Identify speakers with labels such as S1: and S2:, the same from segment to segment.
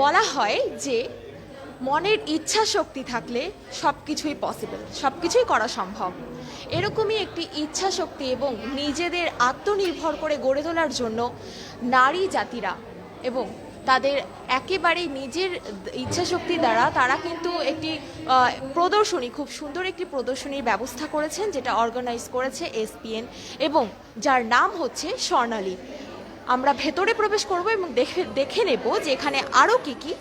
S1: বলা হয় যে মনের ইচ্ছা শক্তি থাকলে সব কিছুই পসিবল, সব কিছুই করা সম্ভব। এরকমই একটি ইচ্ছা শক্তি এবং নিজেদের আত্মনির্ভর করে গড়ে তোলার জন্য নারী জাতিরা এবং তাদের একেবারে নিজের ইচ্ছা শক্তি দ্বারা তারা কিন্তু একটি প্রদর্শনী, খুব সুন্দর একটি প্রদর্শনীর ব্যবস্থা করেছেন, যেটা অর্গানাইজ করেছে এসপিএন এবং যার নাম হচ্ছে স্বর্ণালী। আমরা ভেতরে প্রবেশ করব এবং দেখে নেব যে এখানে আরও কী কী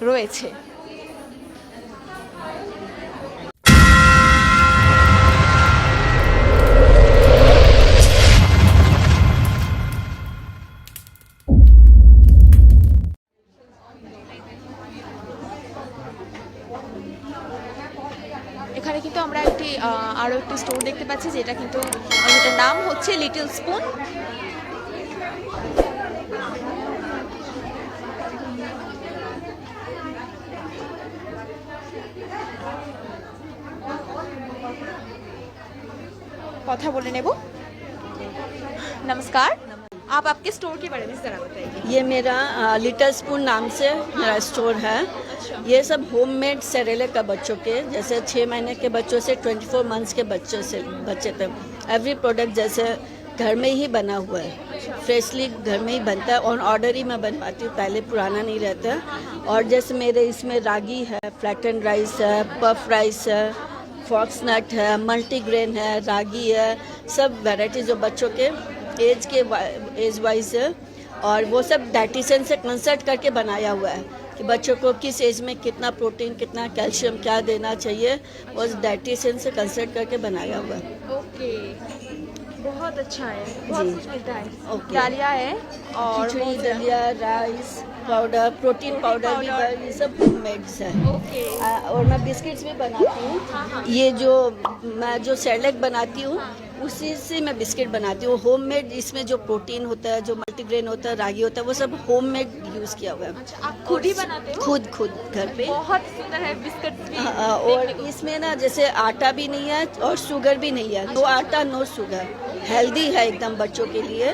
S1: রয়েছে। এখানে কিন্তু আমরা একটি আরও একটি স্টোর দেখতে পাচ্ছি, যেটা কিন্তু যেটার নাম হচ্ছে লিটল স্পুন। কথা বলে নেব। नमस्कार, आप आपके स्टोर के बारे में जरा बताइए।
S2: ये मेरा लिटिल स्पून नाम से मेरा स्टोर है। ये सब होममेड सेरेलेक का बच्चों के, जैसे 6 महीने के बच्चों से 24 मंथ्स के बच्चे तक एवरी प्रोडक्ट जैसे घर में ही बना हुआ है, फ्रेशली घर में ही बनता है। ऑन ऑर्डर ही मैं बनवाती हूँ, पहले पुराना नहीं रहता। और जैसे मेरे इसमें रागी है, फ्लैटन राइस है, पफ राइस है, फॉक्सनट है, मल्टीग्रेन है, रागी है, सब वैरायटी जो बच्चों के एज वाइज है। और वो सब डाइटिशियन से कंसल्ट करके बनाया हुआ है कि बच्चों को किस एज में कितना प्रोटीन, कितना कैल्शियम क्या देना चाहिए, वो डाइटिशियन से कंसल्ट करके बनाया हुआ है।
S1: ओके, बहुत अच्छा है, बहुत
S2: जी।
S1: कुछ मिलता है।
S2: ओके।
S1: दालिया है और
S2: खिचड़ी, दलिया, राइस पाउडर, प्रोटीन पाउडर भी ये सब होममेड्स है।
S1: ओके।
S2: और मैं बिस्किट्स भी बनाती हूँ। ये जो मैं जो सेरेलेक बनाती हूँ उसी से मैं बिस्किट बनाती हूँ होममेड। इसमें जो प्रोटीन होता है, जो मल्टीग्रेन होता है, रागी होता है, वो सब होममेड यूज़ किया हुआ है।
S1: अच्छा, आप खुद ही बनाते हो?
S2: खुद घर पे।
S1: बहुत सुंदर है बिस्किट भी।
S2: और इसमें ना जैसे आटा भी नहीं है और शुगर भी नहीं है, नो आटा नो शुगर, हेल्दी है एकदम बच्चों के लिए,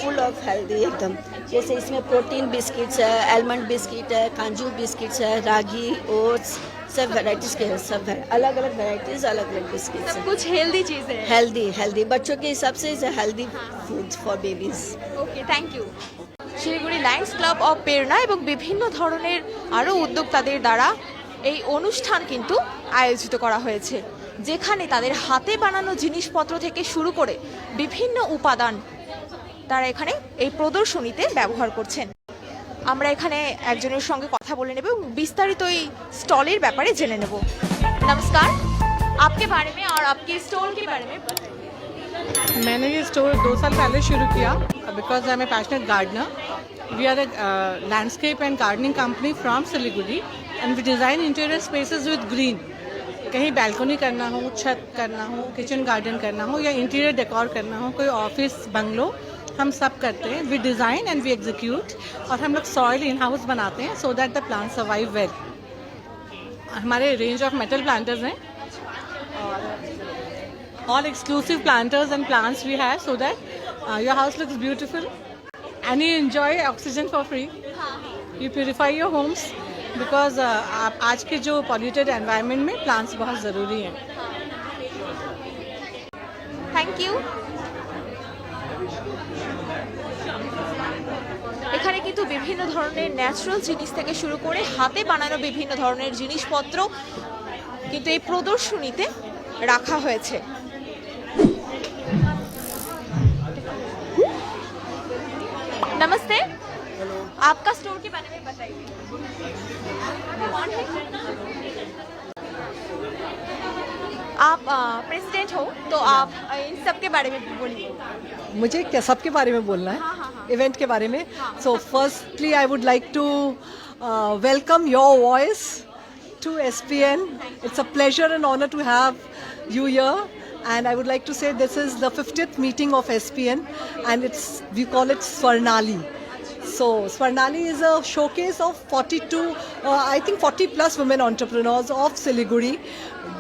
S2: फुल ऑफ हेल्दी एकदम। जैसे इसमें प्रोटीन बिस्किट्स है, आलमंड बिस्किट है, काजू बिस्किट्स है, रागी, ओट्स, सब वैरायटीज़ के सब है, अलग अलग वैरायटीज़, अलग अलग बिस्किट्स
S1: सब
S2: है।
S1: कुछ हेल्दी चीज़ है।
S2: हेल्दी बच्चों के हिसाब से healthy food for babies.
S1: Okay, thank you. Siliguri Lions Club of Prerana এবং বিভিন্ন ধরনের আরও উদ্যোক্তাদের দ্বারা এই অনুষ্ঠান কিন্তু আয়োজিত করা হয়েছে, যেখানে তাদের হাতে বানানো জিনিসপত্র থেকে শুরু করে বিভিন্ন উপাদান তারা এখানে এই প্রদর্শনীতে ব্যবহার করছেন। আমরা এখানে একজনের সঙ্গে কথা বলে নেব এবং বিস্তারিত এই স্টলের ব্যাপারে জেনে নেব। নমস্কার, आपके बारे में और आपके स्टोर के बारे में बताइए।
S3: मैंने ये स्टोर 2 साल पहले शुरू किया because I am a passionate gardener. We are a landscape and gardening company from Siliguri and we design interior spaces with green. कहीं बैल्कनी करना हो, छत करना हो, किचन गार्डन करना हो या इंटीरियर डेकोर करना हो, कोई ऑफिस बंगलो, हम सब करते हैं। We design and we execute. और हम लोग सॉइल इन हाउस बनाते हैं so that the plant survive well. हमारे रेंज ऑफ मेटल प्लांटर्स हैं और all exclusive planters and plants we have so that your house looks beautiful and you enjoy oxygen for free. You purify your homes because आज के जो polluted environment में plants बहुत ज़रूरी हैं।
S1: Thank you. এখানে কিন্তু বিভিন্ন ধরনের ন্যাচারাল জিনিস থেকে শুরু করে হাতে বানানো বিভিন্ন ধরনের জিনিসপত্র কিন্তু এই প্রদর্শনীতে রাখা হয়েছে। नमस्ते, आपका स्टोर के बारे में बताइए। कौन है? आप प्रेसिडेंट हो तो आप इन सब के बारे में बोलिए।
S3: मुझे क्या सबके बारे में बोलना है?
S1: हाँ, हाँ, हाँ।
S3: इवेंट के बारे में। So firstly I would like to welcome your voice to SPN. It's a pleasure and honor to have you here. And I would like to say this is the 50th meeting of SPN and we call it Swarnali. So Swarnali is a showcase of 42, I think 40 plus women entrepreneurs of Siliguri.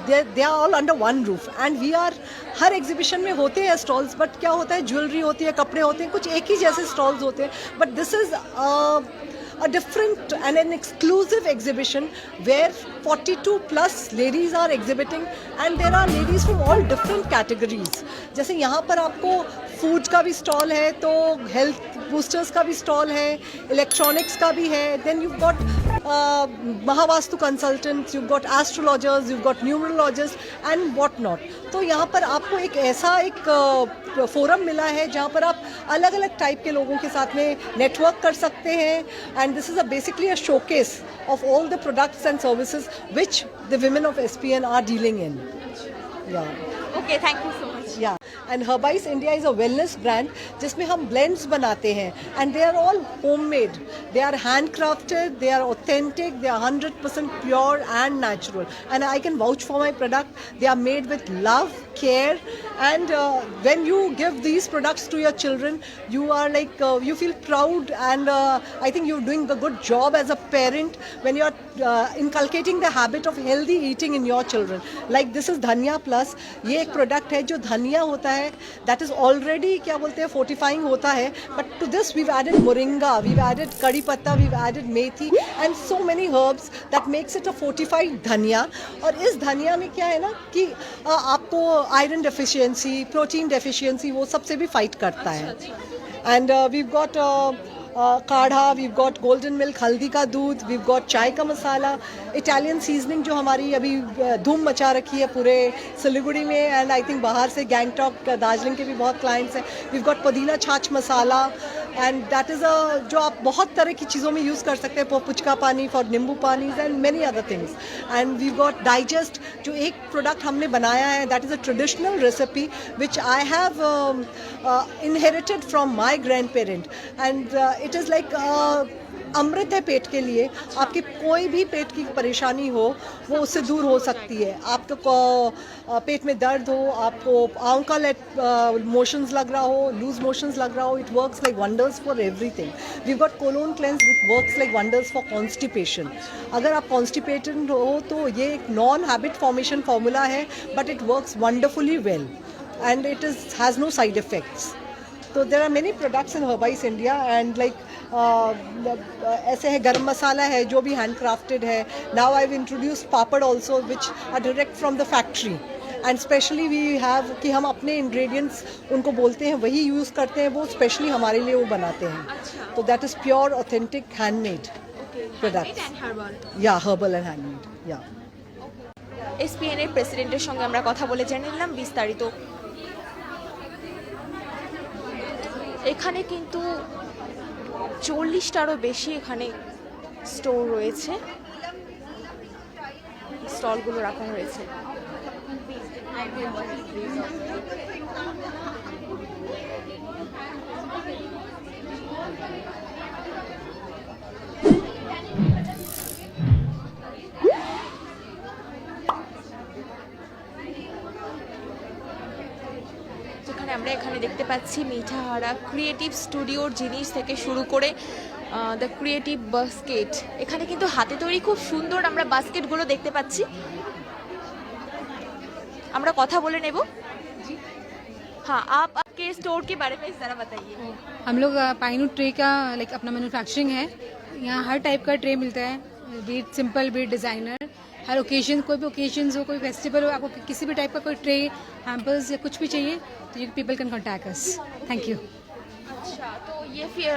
S3: They are all under one roof and we are her exhibition में होते हैं stalls, but क्या होता है jewellery होती है, कपड़े होते हैं, कुछ एक ही जैसे स्टॉल्स होते हैं, but this is
S4: a different and an exclusive exhibition where 42 plus ladies are exhibiting, and there are ladies from all different categories. जैसे यहाँ पर आपको फूड का भी स्टॉल है, तो हेल्थ बूस्टर्स का भी स्टॉल है, इलेक्ट्रॉनिक्स का भी है, then you got Mahavastu consultants, you got astrologers, you got numerologist and what not. तो यहाँ पर आपको एक ऐसा एक फोरम मिला है जहाँ पर आप अलग अलग टाइप के लोगों के साथ में नेटवर्क कर सकते हैं, and this is basically a showcase of all the products and services which the women of SPN are dealing in. Yeah.
S1: Okay, thank you so much.
S4: Yeah. And Herbise India is a wellness brand जिसमें हम blends बनाते हैं, and they are all homemade. They are handcrafted, they are authentic, they are 100% pure and natural. And I can vouch for my product. They are made with love, care, and when you give these products to your children, you are like, you feel proud, and I think you're doing a good job as a parent when you're inculcating the habit of healthy eating in your children. Like this is Dhania Plus. ये एक product है जो धनिया होता है, that is already क्या बोलते हैं फोर्टिफाइंग होता है, but to this we've added moringa, we've added kadi patta, we've added methi and so many herbs that makes it a fortified dhania. और इस धनिया में क्या है ना कि आपको आयरन डेफिशिएंसी, प्रोटीन डेफिशिएंसी, वो सबसे भी फाइट करता है. एंड वीव गॉट काढ़ा, वीव गॉट गोल्डन मिल्क, हल्दी का दूध, वीव गॉट चाय का मसाला, इटालियन सीजनिंग जो हमारी अभी धूम मचा रखी है पूरे सिलीगुड़ी में, एंड आई थिंक बाहर से गैंगटॉक, दार्जिलिंग के भी बहुत क्लाइंट्स हैं. वीव गॉट पुदीना छाछ मसाला, एंड दैट इज़ जो आप बहुत तरह की चीज़ों में यूज़ कर सकते हैं, पुचका पानी फॉर नींबू पानी and many other things. And we've got digest, जो एक प्रोडक्ट हमने बनाया है, that is a traditional recipe which I have inherited from my grand parent, and it is like अमृत है पेट के लिए. आपकी कोई भी पेट की परेशानी हो वो उससे दूर हो सकती है. आपको पेट में दर्द हो, आपको आंकल मोशंस लग रहा हो, लूज मोशंस लग रहा हो, it works like wonders for everything. We got colon cleanse which works like wonders for constipation. अगर आप कॉन्स्टिपेटेड हो तो ये एक नॉन हैबिट फॉर्मेशन फार्मूला है, but it works wonderfully well and it is has no side effects. तो there are many products in Herbise India, and like ऐसे है गरम मसाला है जो भी हैंड क्राफ्टेड है. Now I have introduced papad also which are direct from the factory, and specially we have कि हम अपने इंग्रेडिएंट्स उनको बोलते हैं वही यूज़ करते हैं, वो स्पेशली हमारे लिए वो बनाते हैं. तो that is pure authentic handmade products. या हर्बल एंड हैंडमेड. या
S1: SPN এর প্রেসিডেন্টের সঙ্গে আমরা কথা বলে জেনে নিলাম বিস্তারিত. এখানে কিন্তু 40টারও বেশি এখানে স্টোর রয়েছে, স্টলগুলো রাখা হয়েছে. যেখানে আমরা এখানে দেখতে পাচ্ছি মিঠাহারা ক্রিয়েটিভ স্টুডিওর জিনিস থেকে শুরু করে দ্য ক্রিয়েটিভ বাস্কেট. এখানে কিন্তু হাতে তৈরি খুব সুন্দর আমরা বাস্কেটগুলো দেখতে পাচ্ছি. আমরা কথা বলে নেব. हाँ, आप आपके स्टोर के बारे में ज़रा बताइए.
S5: हम लोग पाइनवुड ट्रे का लाइक अपना मैन्युफैक्चरिंग है. यहाँ हर टाइप का ट्रे मिलता है, बीट सिंपल बीट डिज़ाइनर. हर ओकेजन, कोई भी ओकेजन हो, कोई फेस्टिवल हो, आपको किसी भी टाइप का कोई ट्रे, हैम्पर्स या कुछ भी चाहिए तो you people can contact us. Thank you.
S1: अच्छा, तो ये फिर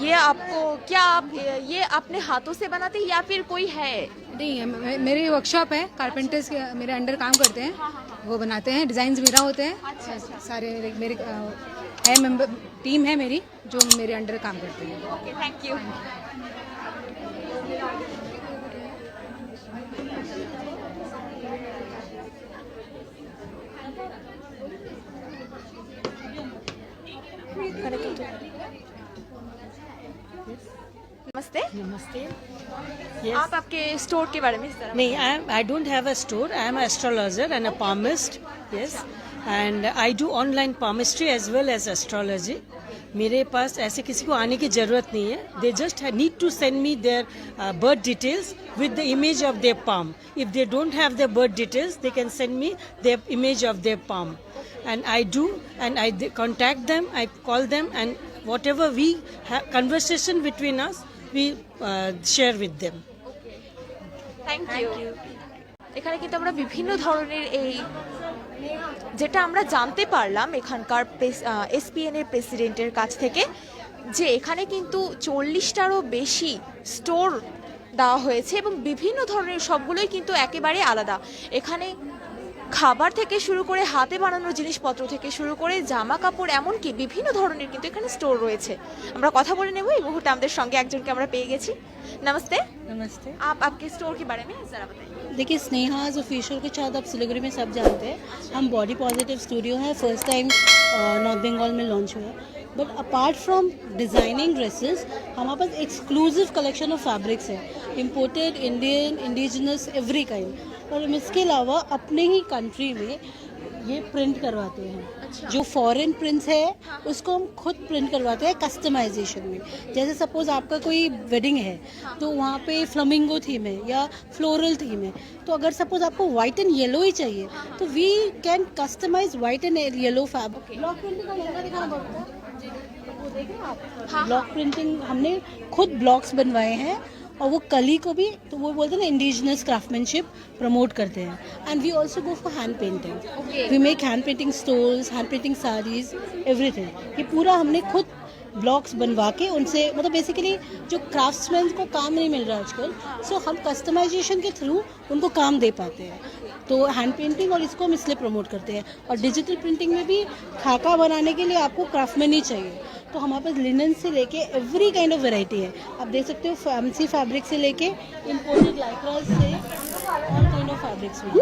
S1: ये आपको क्या आप ये अपने हाथों से बनाते हैं या फिर कोई है?
S5: नहीं, मेरे वर्कशॉप है, कारपेंटर्स के मेरे अंडर काम करते हैं. वो बनाते हैं, डिज़ाइंस मेरा होते हैं. सारे मेरे है मेंबर टीम है मेरी जो मेरे अंडर काम करते हैं.
S1: Okay, thank you. नमस्ते.
S6: नमस्ते.
S1: आप आपके स्टोर के बारे में ज़रा
S6: नहीं, I don't have a store. I am an astrologer and a palmist. Yes, and I do online palmistry as well as astrology. मेरे पास ऐसे किसी को आने की ज़रूरत नहीं है. They just need to send me their birth details with the image of their palm. If they don't have their birth details, they can send me their image of their palm. And I do, and I contact them, I call them, and whatever we have conversation between us, we share with them.
S1: Thank you. এখানে কিন্তু আমরা বিভিন্ন ধরনের এই যেটা আমরা জানতে পারলাম এখানকার এসপিএন এর প্রেসিডেন্টের কাছ থেকে, যে এখানে কিন্তু 40টারও বেশি স্টোর দেওয়া হয়েছে এবং বিভিন্ন ধরনের সবগুলোই কিন্তু একেবারে আলাদা। এখানে খাবার থেকে শুরু করে হাতে বানানোর জিনিসপত্র থেকে শুরু করে জামা কাপড় এমনকি বিভিন্ন ধরনের কিন্তু এখানে স্টোর রয়েছে। আমরা কথা বলে নেব। এই মুহূর্তে আমাদের সঙ্গে একজনকে আমরা পেয়ে গেছি। नमस्ते।
S7: नमस्ते।
S1: आप आपके स्टोर के बारे में ज़रा बताइए।
S7: देखिए, स्नेहाज ऑफिशियल के शायद आप सिलीगुड़ी में सब जानते हैं। हम बॉडी पॉजिटिव स्टूडियो है, फर्स्ट टाइम नॉर्थ बंगाल में लॉन्च हुआ है। But apart from designing dresses, हमारे पास एक्सक्लूसिव कलेक्शन ऑफ फैब्रिक्स है, imported, Indian, indigenous, every kind. और हम इसके अलावा अपने ही कंट्री में ये प्रिंट करवाते हैं। जो फॉरेन प्रिंट्स है उसको हम खुद प्रिंट करवाते हैं कस्टमाइजेशन में। जैसे सपोज आपका कोई वेडिंग है तो वहाँ पे फ्लमिंगो थीम है या फ्लोरल थीम है, तो अगर सपोज आपको वाइट एंड येलो ही चाहिए तो we can customise white and yellow fabric. Block printing का लहंगा दिखाना पड़ता है, वो देख रहे हैं आप? ब्लॉक प्रिंटिंग हमने खुद ब्लॉक्स बनवाए हैं और वो कली को भी, तो वो बोलते हैं ना, इंडिजिनस क्राफ्टमैनशिप प्रमोट करते हैं। And we also go for hand painting. We make hand painting stores, hand painting saris, everything. ये पूरा हमने खुद ब्लॉक्स बनवा के उनसे, मतलब बेसिकली जो क्राफ्ट्समैन को काम नहीं मिल रहा आजकल, सो हम कस्टमाइजेशन के थ्रू उनको काम दे पाते हैं। तो हैंड पेंटिंग और इसको हम इसलिए प्रमोट करते हैं। और डिजिटल प्रिंटिंग में भी खाका बनाने के लिए आपको क्राफ्टमैन ही चाहिए, तो हमारे पास लिनन से लेके एवरी काइंड ऑफ वैरायटी है। आप देख सकते हो फैंसी फैब्रिक से लेके इम्पोर्टेड लाइक्रास से ऑल काइंड ऑफ फैब्रिक्स में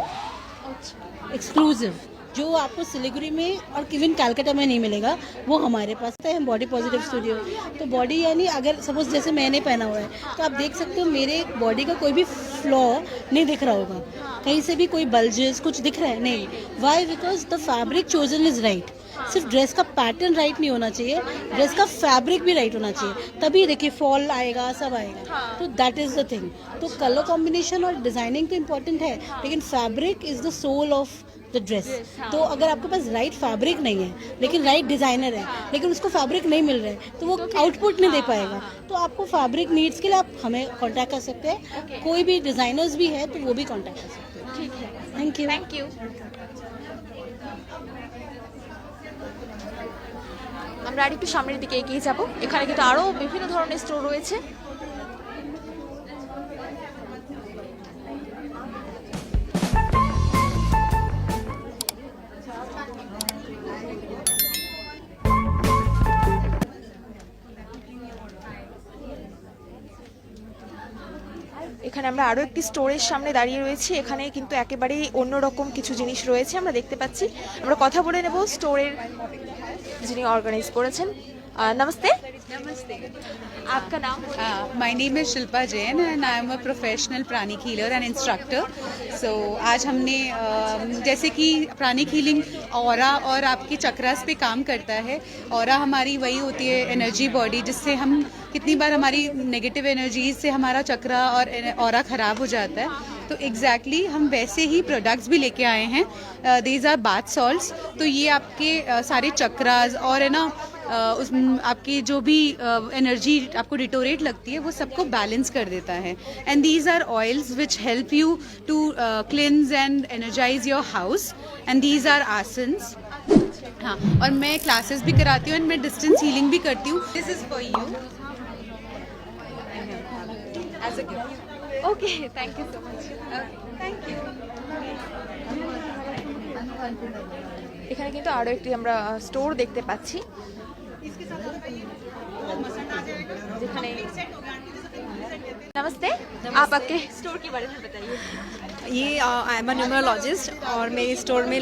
S7: एक्सक्लूसिव, जो आपको सिलीगुड़ी में और इवन कलकत्ता में नहीं मिलेगा, वो हमारे पास है। हम बॉडी पॉजिटिव स्टूडियो, तो बॉडी यानी अगर सपोज जैसे मैंने पहना हुआ है तो आप देख सकते हो मेरे बॉडी का कोई भी फ्लॉ नहीं दिख रहा होगा, कहीं से भी कोई बल्जेस कुछ दिख रहा है नहीं। Why? Because the fabric chosen is right. सिर्फ ड्रेस का पैटर्न राइट नहीं होना चाहिए, ड्रेस का फैब्रिक भी राइट होना चाहिए, तभी देखिए फॉल आएगा, सब आएगा। तो दैट इज़ द थिंग। तो कलर कॉम्बिनेशन और डिज़ाइनिंग तो इम्पोर्टेंट है, लेकिन fabric is the soul of the dress. तो अगर आपके पास राइट फैब्रिक नहीं है लेकिन राइट डिज़ाइनर है, लेकिन उसको फैब्रिक नहीं मिल रहा है, तो वो आउटपुट नहीं दे पाएगा। तो आपको फैब्रिक नीड्स के लिए आप हमें कांटेक्ट कर सकते हैं। कोई भी डिज़ाइनर्स भी है तो वो भी कांटेक्ट कर सकते हैं।
S1: ठीक है,
S7: थैंक यू।
S1: Thank you. আমরা আর একটু সামনের দিকে এগিয়ে যাব। এখানে কিন্তু আরও বিভিন্ন ধরনের স্টোর রয়েছে। এখানে আমরা আরও একটি স্টোরের সামনে দাঁড়িয়ে রয়েছি। এখানে কিন্তু একেবারেই অন্যরকম কিছু জিনিস রয়েছে আমরা দেখতে পাচ্ছি। আমরা কথা বলে নেব স্টোরের যিনি অর্গানাইজ করেছেন। नमस्ते।
S8: नमस्ते।
S1: आपका नाम?
S8: My name is Shilpa Jain and I am a professional pranic healer and instructor. So आज हमने जैसे कि प्राणिक हीलिंग ऑरा और आपकी चक्रास पे काम करता है। ऑरा हमारी वही होती है एनर्जी बॉडी, जिससे हम कितनी बार हमारी नेगेटिव एनर्जीज से हमारा चक्रा और ऑरा ख़राब हो जाता है। तो एग्जैक्टली हम वैसे ही प्रोडक्ट्स भी लेके आए हैं। These are bath salts. तो ये आपके सारे चक्रास और है ना उस आपकी जो भी एनर्जी आपको डिटोरेट लगती है वो सबको बैलेंस कर देता है। And these are oils which help you to cleanse and energise your house. And these are asans. हाँ, और मैं क्लासेस भी कराती हूँ एंड मैं डिस्टेंस हीलिंग भी करती हूँ। This is for you as a gift.
S1: Okay, thank you so much.
S8: Thank you.
S1: এখানে কিন্তু আরও একটি আমরা স্টোর দেখতে পাচ্ছি যেখানে। नमस्ते। आप आपके स्टोर के बारे में बताइए।
S9: ये आई एम अ न्यूमरोलॉजिस्ट और मेरे स्टोर में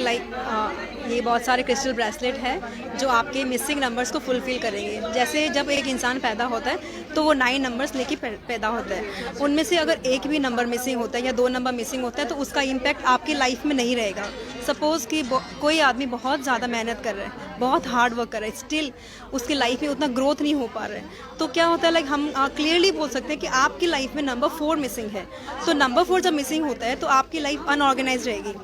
S9: ये बहुत सारे क्रिस्टल ब्रेसलेट हैं जो आपके मिसिंग नंबर्स को फुलफ़िल करेंगे। जैसे जब एक इंसान पैदा होता है तो वो 9 नंबर्स लेके पैदा होता है। उनमें से अगर एक भी नंबर मिसिंग होता है या 2 नंबर मिसिंग होता है तो उसका इम्पैक्ट आपकी लाइफ में नहीं रहेगा। सपोज़ कि कोई आदमी बहुत ज़्यादा मेहनत कर रहा है, बहुत हार्ड वर्क कर रहा है, स्टिल उसकी लाइफ में उतना ग्रोथ नहीं हो पा रहा है, तो क्या होता है, लाइक हम क्लियरली बोल सकते हैं कि आपकी लाइफ में नंबर 4 मिसिंग है। तो नंबर 4 जब मिसिंग होता है तो आपकी लाइफ अनऑर्गेनाइज रहेगी।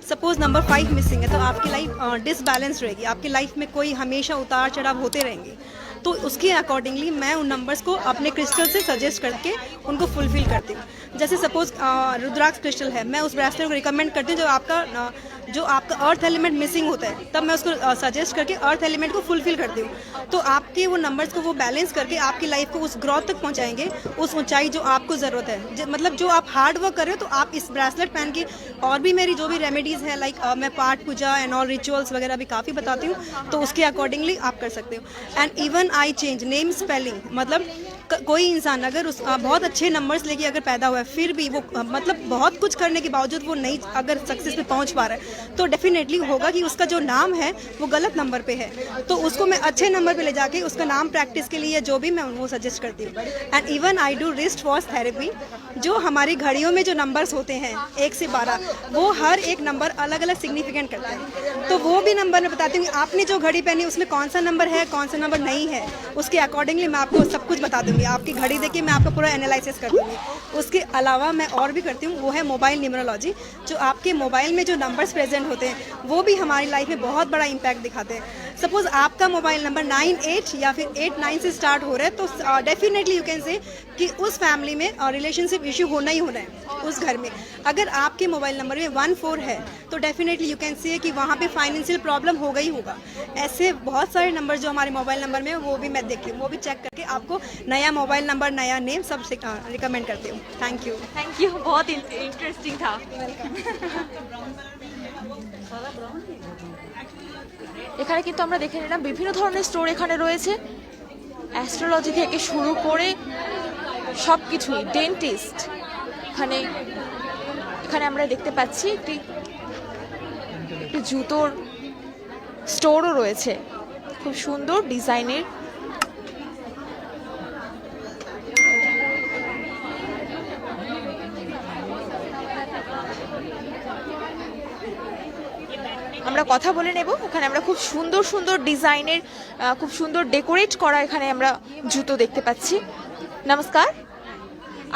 S9: सपोज़ नंबर 5 मिसिंग है तो आपकी लाइफ डिसबैलेंस रहेगी, आपकी लाइफ में कोई हमेशा उतार चढ़ाव होते रहेंगे। तो उसके अकॉर्डिंगली मैं उन नंबर्स को अपने क्रिस्टल से सजेस्ट करके उनको फुलफिल करती हूँ। जैसे सपोज रुद्राक्ष क्रिस्टल है, मैं उस ब्रेसलेट को रिकमेंड करती हूँ जो आपका अर्थ एलिमेंट मिसिंग होता है, तब मैं उसको सजेस्ट करके अर्थ एलिमेंट को फुलफिल करती हूँ। तो आपके वो नंबर्स को वो बैलेंस करके आपकी लाइफ को उस ग्रोथ तक पहुँचाएंगे, उस ऊंचाई जो आपको ज़रूरत है। मतलब जो आप हार्ड वर्क कर रहे हो, तो आप इस ब्रेसलेट पहन के, और भी मेरी जो भी रेमेडीज़ है लाइक मैं पाठ पूजा एंड ऑल रिचुअल्स वगैरह भी काफ़ी बताती हूँ, तो उसके अकॉर्डिंगली आप कर सकते हो। And even I change name spelling, मतलब कोई इंसान अगर उस बहुत अच्छे नंबर्स लेके अगर पैदा हुआ है, फिर भी वो मतलब बहुत कुछ करने के बावजूद वो नहीं अगर सक्सेस पे पहुंच पा रहा है, तो डेफिनेटली होगा कि उसका जो नाम है वो गलत नंबर पे है। तो उसको मैं अच्छे नंबर पे ले जाके उसका नाम प्रैक्टिस के लिए जो भी मैं वो सजेस्ट करती हूँ। And even I do wrist wash therapy. जो हमारी घड़ियों में जो नंबर्स होते हैं 1 से 12, वो हर एक नंबर अलग अलग सिग्निफिकेंट करता है। तो वो भी नंबर मैं बताती हूँ कि आपने जो घड़ी पहनी उसमें कौन सा नंबर है, कौन सा नंबर नहीं है, उसके अकॉर्डिंगली मैं आपको सब कुछ बता दूँगी। आपकी घड़ी देखिए मैं आपका पूरा एनालिसिस कर दूँगी। उसके अलावा मैं और भी करती हूँ, वो है मोबाइल न्यूमरोलॉजी। जो आपके मोबाइल में जो नंबर्स प्रेजेंट होते हैं वो भी हमारी लाइफ में बहुत बड़ा इम्पैक्ट दिखाते हैं। सपोज आपका मोबाइल नंबर 98 या फिर 89 से स्टार्ट हो रहा है, तो डेफिनेटली यू कैन से कि उस फैमिली में रिलेशनशिप इश्यू होना ही होना है उस घर में। अगर आपके मोबाइल नंबर में 14 है, तो डेफिनेटली यू कैन से कि वहाँ पे फाइनेंशियल प्रॉब्लम होगा ही होगा। ऐसे बहुत सारे नंबर जो हमारे मोबाइल नंबर में, वो भी मैं देखती हूँ, वो भी चेक करके आपको नया मोबाइल नंबर, नया नेम सब रिकमेंड करती हूँ। थैंक यू,
S1: बहुत इंटरेस्टिंग था। এখানে কিন্তু আমরা দেখে নিলাম বিভিন্ন ধরনের স্টোর এখানে রয়েছে, অ্যাস্ট্রোলজি থেকে শুরু করে সব কিছুই, ডেন্টিস্ট এখানে আমরা দেখতে পাচ্ছি একটি জুতোর স্টোরও রয়েছে, খুব সুন্দর ডিজাইনের। আমরা কথা বলে নেব। ওখানে আমরা খুব সুন্দর সুন্দর ডিজাইনের, খুব সুন্দর ডেকোরেট করা এখানে আমরা জুতো দেখতে পাচ্ছি। नमस्कार,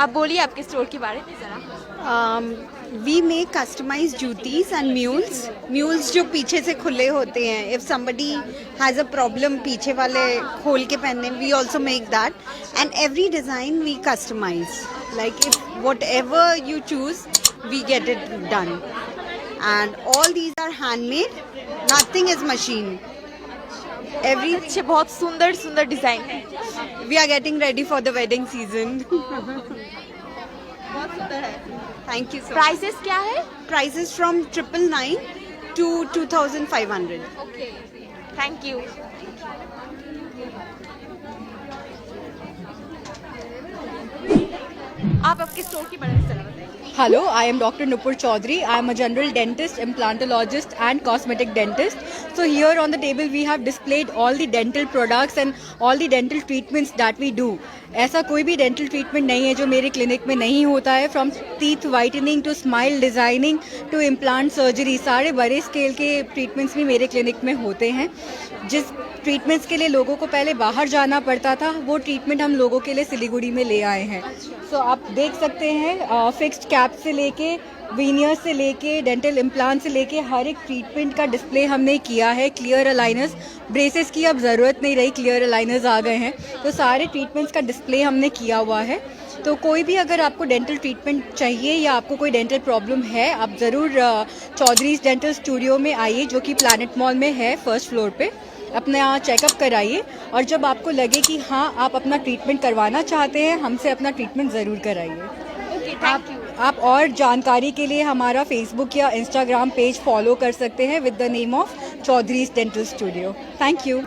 S1: आप बोलिए आपके स्टोर के बारे में ज़रा।
S10: We make customise juttis and mules जो पीछे से खुले होते हैं। If somebody has a problem पीछे वाले खोल के पहनने, we also make that. And every design we customise, like if whatever you choose we get it done. And all these are handmade, nothing is machine.
S1: अच्छे बहुत सुंदर सुंदर design है।
S10: We are getting ready for the wedding season.
S1: बहुत सुंदर है।
S10: Thank you so much.
S1: Prices क्या है?
S10: Prices from 999 to 2500.
S1: Okay, thank you. आप आपके स्टोर के बारे में ज़रा बताइए।
S11: Hello, I am Dr. Nupur Chaudhary. I am a general dentist, implantologist and cosmetic dentist. So here on the table we have displayed all the dental products and all the dental treatments that we do. ऐसा कोई भी dental treatment नहीं है जो मेरे clinic में नहीं होता है। From teeth whitening to smile designing to implant surgery, सारे बड़े स्केल के ट्रीटमेंट्स भी मेरे क्लिनिक में होते हैं। जिस ट्रीटमेंट्स के लिए लोगों को पहले बाहर जाना पड़ता था, वो ट्रीटमेंट हम लोगों के लिए सिलीगुड़ी में ले आए हैं। सो आप देख सकते हैं फिक्स्ड कैप से लेके वीनियर से लेके डेंटल इम्प्लांट से लेके हर एक ट्रीटमेंट का डिस्प्ले हमने किया है। क्लियर अलाइनर्स, ब्रेसेस की अब ज़रूरत नहीं रही, क्लियर अलाइनर्स आ गए हैं, तो सारे ट्रीटमेंट्स का डिस्प्ले हमने किया हुआ है। तो कोई भी अगर आपको डेंटल ट्रीटमेंट चाहिए या आपको कोई डेंटल प्रॉब्लम है, आप ज़रूर चौधरीज डेंटल स्टूडियो में आइए, जो कि प्लैनेट मॉल में है, फर्स्ट फ्लोर पे। अपना चेकअप कराइए और जब आपको लगे कि हाँ आप अपना ट्रीटमेंट करवाना चाहते हैं, हमसे अपना ट्रीटमेंट ज़रूर कराइए। आप और जानकारी के लिए हमारा फेसबुक या इंस्टाग्राम पेज फॉलो कर सकते हैं with the name of Chaudhary's dental studio. Thank you.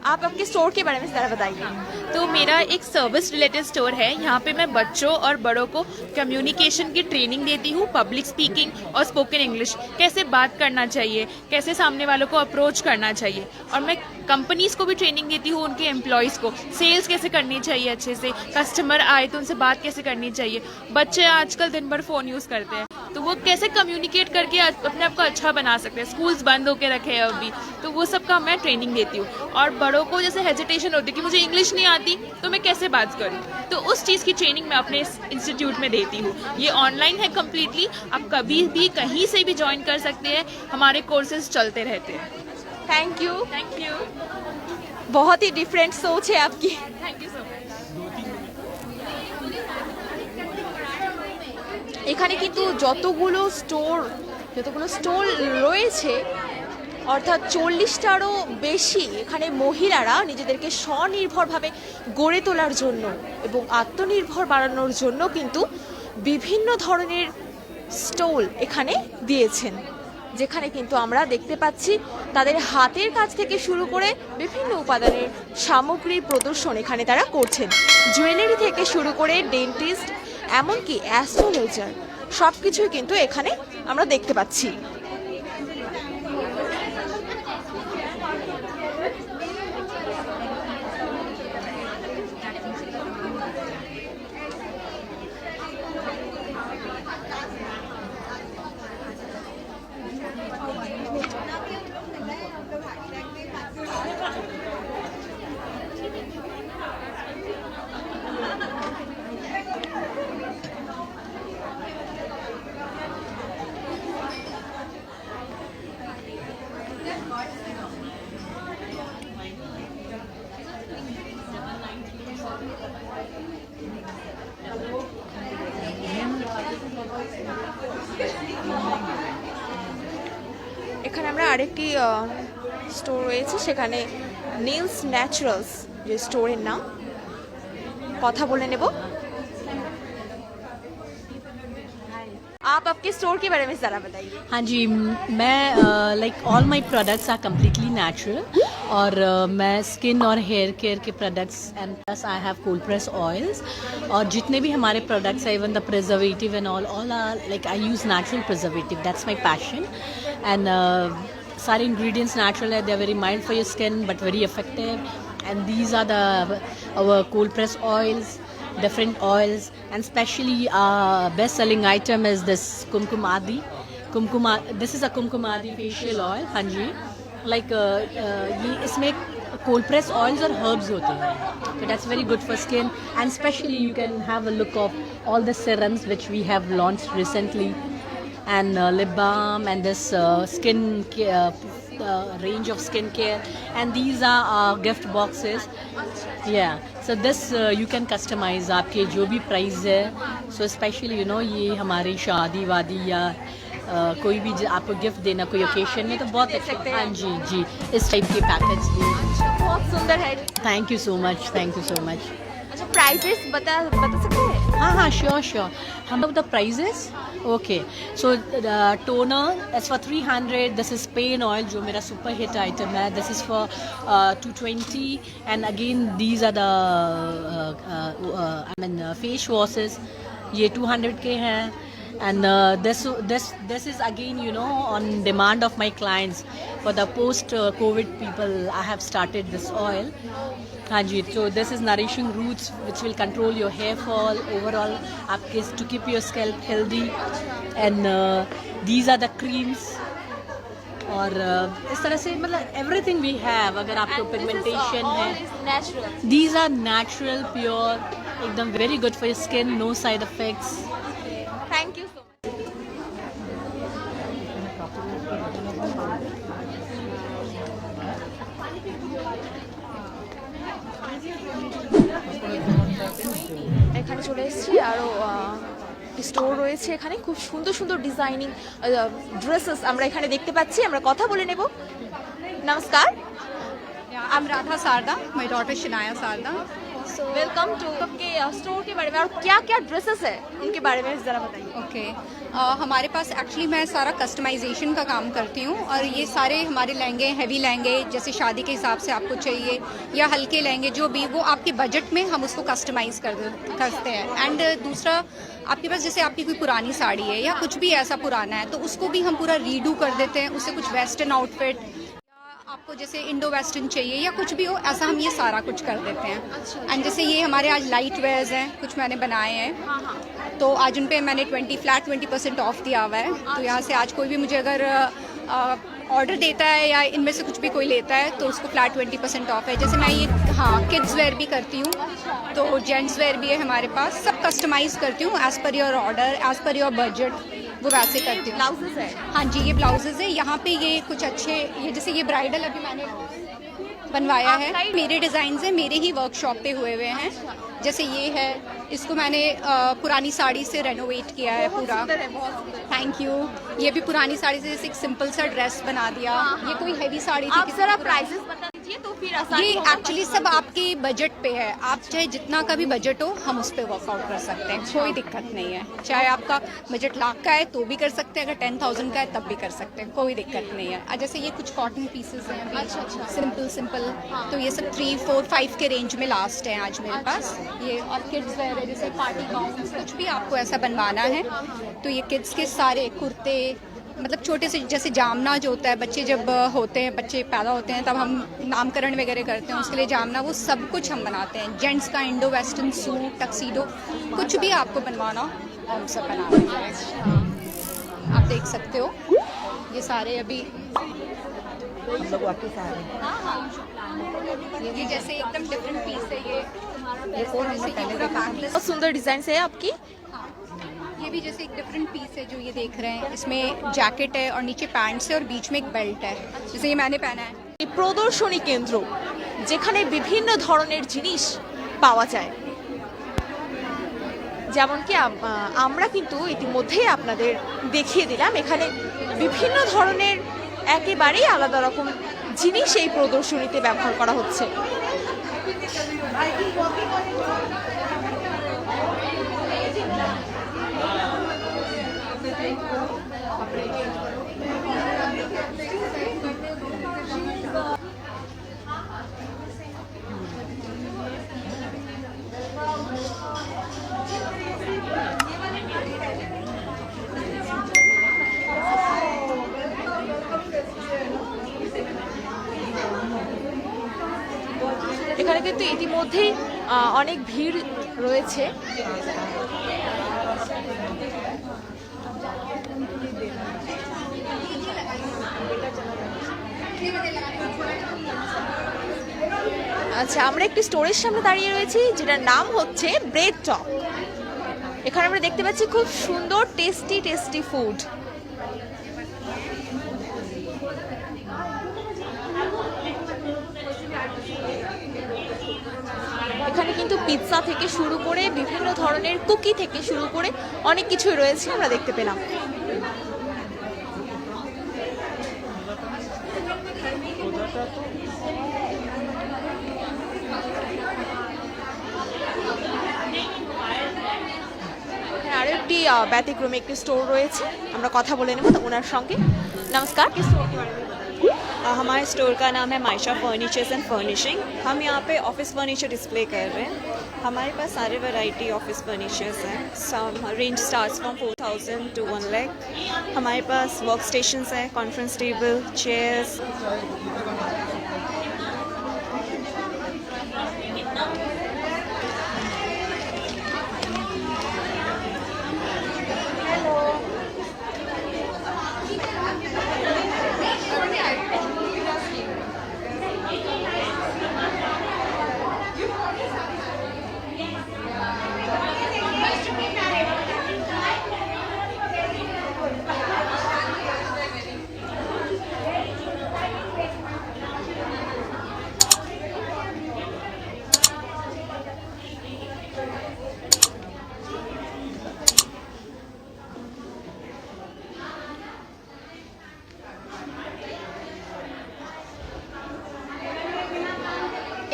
S1: आप आपके स्टोर के बारे में ज़रा बताइए।
S12: तो मेरा एक सर्विस रिलेटेड स्टोर है। यहाँ पे मैं बच्चों और बड़ों को कम्युनिकेशन की ट्रेनिंग देती हूँ, पब्लिक स्पीकिंग और स्पोकन इंग्लिश, कैसे बात करना चाहिए, कैसे सामने वालों को अप्रोच करना चाहिए। और मैं कंपनीज़ को भी ट्रेनिंग देती हूँ, उनके एम्प्लॉयज़ को सेल्स कैसे करनी चाहिए अच्छे से, कस्टमर आए तो उनसे बात कैसे करनी चाहिए। बच्चे आजकल दिन भर फ़ोन यूज़ करते हैं, तो वो कैसे कम्युनिकेट करके अपने आप को अच्छा बना सकते हैं। स्कूल्स बंद होके रखे हैं अभी, तो वो सब का मैं ट्रेनिंग देती हूँ। और बड़ों को जैसे हेजिटेशन होती है कि मुझे इंग्लिश नहीं आती तो मैं कैसे बात करूँ, तो उस चीज़ की ट्रेनिंग मैं अपने इंस्टीट्यूट में देती हूँ। ये ऑनलाइन है कम्प्लीटली, आप कभी भी कहीं से भी ज्वाइन कर सकते हैं, हमारे कोर्सेज चलते रहते हैं।
S1: Thank you.
S12: थैंक यू,
S1: बहुत ही डिफरेंट सोच है आपकी।
S12: Thank you so much.
S1: এখানে কিন্তু যতগুলো স্টোর রয়েছে, অর্থাৎ 40টারও বেশি এখানে মহিলারা নিজেদেরকে স্বনির্ভরভাবে গড়ে তোলার জন্য এবং আত্মনির্ভর বাড়ানোর জন্য কিন্তু বিভিন্ন ধরনের স্টল এখানে দিয়েছেন, যেখানে কিন্তু আমরা দেখতে পাচ্ছি তাদের হাতের কাজ থেকে শুরু করে বিভিন্ন উপাদানের সামগ্রীর প্রদর্শন এখানে তারা করছেন। জুয়েলারি থেকে শুরু করে ডেন্টিস্ট, এমনকি অ্যাস্ট্রোলজার, সব কিছুই কিন্তু এখানে আমরা দেখতে পাচ্ছি। এখানে আমরা আরেকটি স্টোর রয়েছে, সেখানে নীলস ন্যাচারালস যে স্টোরের নাম, কথা বলে নেব। आप आपके स्टोर के बारे में ज़रा बताइए।
S13: हाँ जी, मैं like all my products are completely natural और मैं स्किन और हेयर केयर के products and plus I have cold press oils और जितने भी हमारे प्रोडक्ट्स है, even the preservative and all are like I use natural preservative, that's my passion. And सारे इंग्रेडिएंट्स नेचुरल है, they are very mild for your skin but very effective. And these are the our cold press oils, different oils, and especially best selling item is this kumkumadi. This is a kumkumadi facial oil। हाँ जी, like ये इसमें cold press oils और herbs होते हैं, so that's very good for skin। and especially you can have a look of all the serums which we have launched recently, and lip balm and this skin care, range of skincare, and these are gift boxes। yeah, so this you can customize आपके जो भी price है। so especially you know ये हमारी शादी वादी या कोई भी आपको गिफ्ट देना कोई ओकेशन में तो बहुत अच्छा। हाँ जी जी, इस टाइप के पैकेट्स भी
S1: बहुत सुंदर है।
S13: Thank you so much, thank you so much.
S1: अच्छा, प्राइसेस बता सकते हैं?
S13: हाँ हाँ, श्योर। हम लोग the prices okay. So toner is for 300, this is pain oil जो मेरा सुपर हिट आइटम है, this is for 220। And again these are the I mean face washes, ये 200 के हैं। and this is again you know on demand of my clients for the post COVID people I have started this oil। हाँ जी, so this is nourishing roots which will control your hair fall overall आपके to keep your scalp healthy। and these are the creams और इस तरह से मतलब everything we have। अगर आपको pigmentation है, these are natural pure एकदम very good for your skin, no side effects।
S1: Thank you so much. এখানে চলে এসেছি, আরও স্টোর রয়েছে এখানে, খুব সুন্দর সুন্দর ডিজাইনিং ড্রেসেস আমরা এখানে দেখতে পাচ্ছি। আমরা কথা বলে নেব। নমস্কার।
S11: I'm Radha Sarda, my daughter Shinaya Sarda।
S1: So welcome to आपके स्टोर के बारे में, और क्या क्या ड्रेसेस है उनके बारे में ज़रा बताइए।
S11: ओके, हमारे पास एक्चुअली मैं सारा कस्टमाइजेशन का काम करती हूँ और ये सारे हमारे लहंगे, हैवी लहंगे जैसे शादी के हिसाब से आपको चाहिए या हल्के लहंगे जो भी, वो आपके बजट में हम उसको कस्टमाइज़ करते हैं। एंड दूसरा, आपके पास जैसे आपकी कोई पुरानी साड़ी है या कुछ भी ऐसा पुराना है तो उसको भी हम पूरा रीडू कर देते हैं, उससे कुछ वेस्टर्न आउटफिट, आपको जैसे इंडो वेस्टर्न चाहिए या कुछ भी हो, ऐसा हम ये सारा कुछ कर देते हैं। एंड जैसे ये हमारे आज लाइट वेयर्स हैं, कुछ मैंने बनाए हैं। तो आज उन पे मैंने 20% ऑफ दिया हुआ है। तो यहाँ से आज कोई भी मुझे अगर ऑर्डर देता है या इनमें से कुछ भी कोई लेता है तो उसको फ्लैट 20% ऑफ है। जैसे मैं ये किड्स वेयर भी करती हूँ, तो जेंट्स वेयर भी है हमारे पास, सब कस्टमाइज़ करती हूँ as per your order, as per your budget, वो वैसे करती हूँ।
S1: ब्लाउजेस है?
S11: हाँ जी, ये ब्लाउजेज़ है। यहाँ पे ये कुछ अच्छे, ये जैसे ये ब्राइडल अभी मैंने बनवाया है, मेरे डिज़ाइंस हैं, मेरे ही वर्कशॉप पे हुए हुए हैं। जैसे ये है, इसको मैंने पुरानी साड़ी से रेनोवेट किया है पूरा। Thank you. ये भी पुरानी साड़ी से जैसे एक सिंपल सा ड्रेस बना दिया। ये कोई हैवी साड़ी थी।
S1: आप जरा प्राइसेस बता दीजिए तो फिर आसानी
S11: ये
S1: होगा।
S11: एक्चुअली सब आपके बजट पे है, आप चाहे जितना का भी बजट हो हम उस पर वर्कआउट कर सकते हैं, कोई दिक्कत नहीं है। चाहे आपका बजट लाख का है तो भी कर सकते हैं, अगर 10,000 का है तब भी कर सकते हैं, कोई दिक्कत नहीं है। जैसे ये कुछ कॉटन पीसेस हैं,
S1: अच्छा।
S11: सिंपल, तो ये सब 3, 4, 5 के रेंज में लास्ट है आज मेरे पास। ये और किड्स वेयर है, जैसे पार्टी गाउन, कुछ भी आपको ऐसा बनवाना है तो ये किड्स के सारे कुर्ते, मतलब छोटे से, जैसे जामना जो होता है, बच्चे जब होते हैं, बच्चे पैदा होते हैं तब हम नामकरण वगैरह करते हैं, उसके लिए जामना, वो सब कुछ हम बनाते हैं। जेंट्स का इंडो वेस्टर्न सूट, टक्सीडो, कुछ भी आपको बनवाना हो हम सब बनाते हैं। आप देख सकते हो ये सारे अभी ये जैसे एकदम डिफरेंट पीस है। ये
S1: बहुत सुंदर डिजाइन है आपकी।
S11: ये भी जैसे एक डिफरेंट पीस है जो ये देख रहे हैं, इसमें जैकेट है और नीचे पैंट्स है और बीच में एक बेल्ट है, जैसे ये मैंने पहना है।
S1: এই প্রদর্শনী কেন্দ্র যেখানে বিভিন্ন ধরনের জিনিস পাওয়া যায়, যেমন কি আমরা কিন্তু ইতিমধ্যেই আপনাদের দেখিয়ে দিলাম, এখানে বিভিন্ন ধরনের একেবারেই আলাদা রকম জিনিস এই প্রদর্শনীতে ব্যবহার করা হচ্ছে। এখানে কিন্তু ইতিমধ্যেই অনেক ভিড় রয়েছে। আচ্ছা, আমরা একটি স্টোরের সামনে দাঁড়িয়ে রয়েছি যেটার নাম হচ্ছে ব্রেড টক। এখানে আমরা দেখতে পাচ্ছি খুব সুন্দর টেস্টি ফুড। এখানে কিন্তু পিৎজা থেকে শুরু করে বিভিন্ন ধরনের কুকি থেকে শুরু করে অনেক কিছুই রয়েছে, আমরা দেখতে পেলাম। আরো একটি ব্যতিক্রমী একটি স্টোর রয়েছে, আমরা কথা বলে নেব ওনার সঙ্গে। नमस्कार, किस स्टोर के बारे में?
S14: हमारे स्टोर का नाम है मायशा फर्नीचर्स एंड फर्निशिंग। हम यहाँ पे ऑफिस फर्नीचर डिस्प्ले कर रहे हैं। हमारे पास सारे वैरायटी ऑफिस फर्नीचर्स हैं। Some range starts from 4,000 to 1 lakh। हमारे पास वर्क स्टेशंस हैं, conference table, chairs.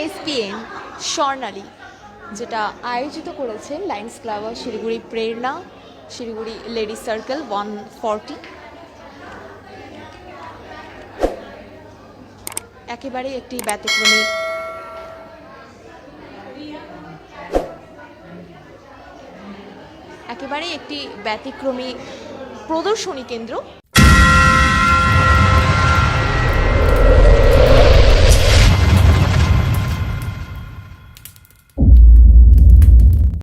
S1: SPN Swarnali যেটা আয়োজিত করেছে লায়ন্স ক্লাব অফ শিলিগুড়ি, প্রেরণা, শিলিগুড়ি লেডিস সার্কেল 140। একেবারে একটি ব্যতিক্রমী প্রদর্শনী কেন্দ্র।